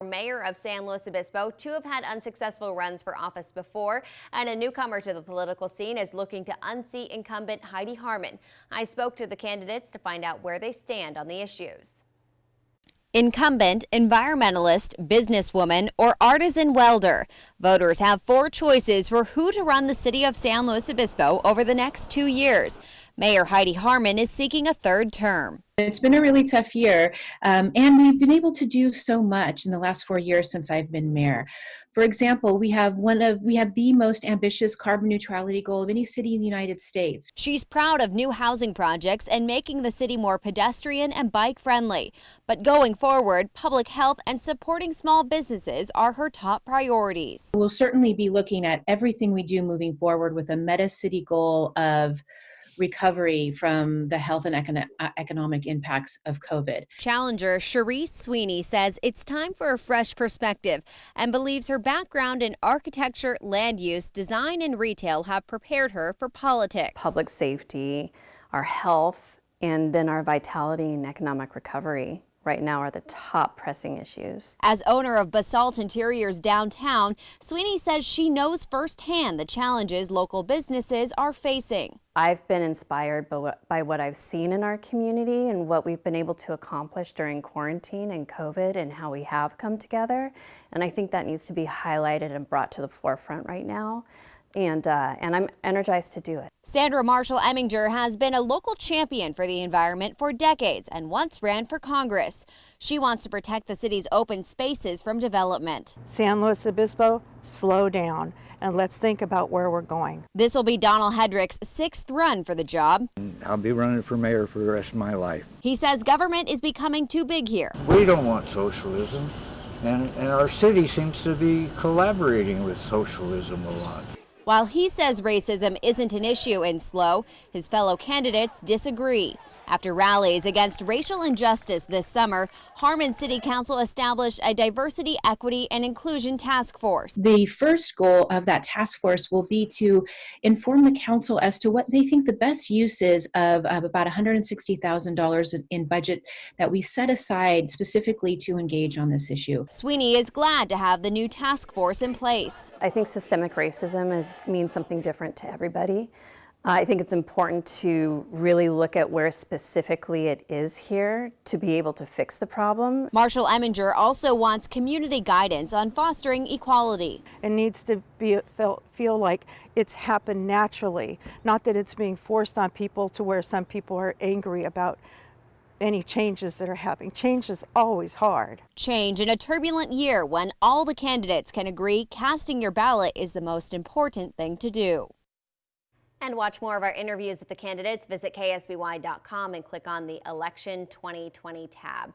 mayor of San Luis Obispo. Two have had unsuccessful runs for office before, and a newcomer to the political scene is looking to unseat incumbent Heidi Harmon. I spoke to the candidates to find out where they stand on the issues. Incumbent, environmentalist, businesswoman, or artisan welder. Voters have four choices for who to run the city of San Luis Obispo over the next 2 years. Mayor Heidi Harmon is seeking a third term. It's been a really tough year, and we've been able to do so much in the last 4 years since I've been mayor. For example, we have the most ambitious carbon neutrality goal of any city in the United States. She's proud of new housing projects and making the city more pedestrian and bike friendly. But going forward, public health and supporting small businesses are her top priorities. We'll certainly be looking at everything we do moving forward with a meta city goal of recovery from the health and economic impacts of COVID. Challenger Cherise Sweeney says it's time for a fresh perspective and believes her background in architecture, land use, design, and retail have prepared her for politics. Public safety, our health, and then our vitality and economic recovery right now are the top pressing issues. As owner of Basalt Interiors downtown, Sweeney says she knows firsthand the challenges local businesses are facing. I've been inspired by what I've seen in our community and what we've been able to accomplish during quarantine and COVID and how we have come together. And I think that needs to be highlighted and brought to the forefront right now. And I'm energized to do it. Sandra Marshall Eminger has been a local champion for the environment for decades and once ran for Congress. She wants to protect the city's open spaces from development. San Luis Obispo, slow down and let's think about where we're going. This will be Donald Hedrick's 6th run for the job. I'll be running for mayor for the rest of my life. He says government is becoming too big here. We don't want socialism, and our city seems to be collaborating with socialism a lot. While he says racism isn't an issue in SLO, his fellow candidates disagree. After rallies against racial injustice this summer, Harmon City Council established a diversity, equity, and inclusion task force. The first goal of that task force will be to inform the council as to what they think the best use is of about $160,000 in budget that we set aside specifically to engage on this issue. Sweeney is glad to have the new task force in place. I think systemic racism means something different to everybody. I think it's important to really look at where specifically it is here to be able to fix the problem. Marshall Eminger also wants community guidance on fostering equality. It needs to feel like it's happened naturally, not that it's being forced on people to where some people are angry about any changes that are happening. Change is always hard. Change in a turbulent year when all the candidates can agree casting your ballot is the most important thing to do. And watch more of our interviews with the candidates. Visit ksby.com and click on the Election 2020 tab.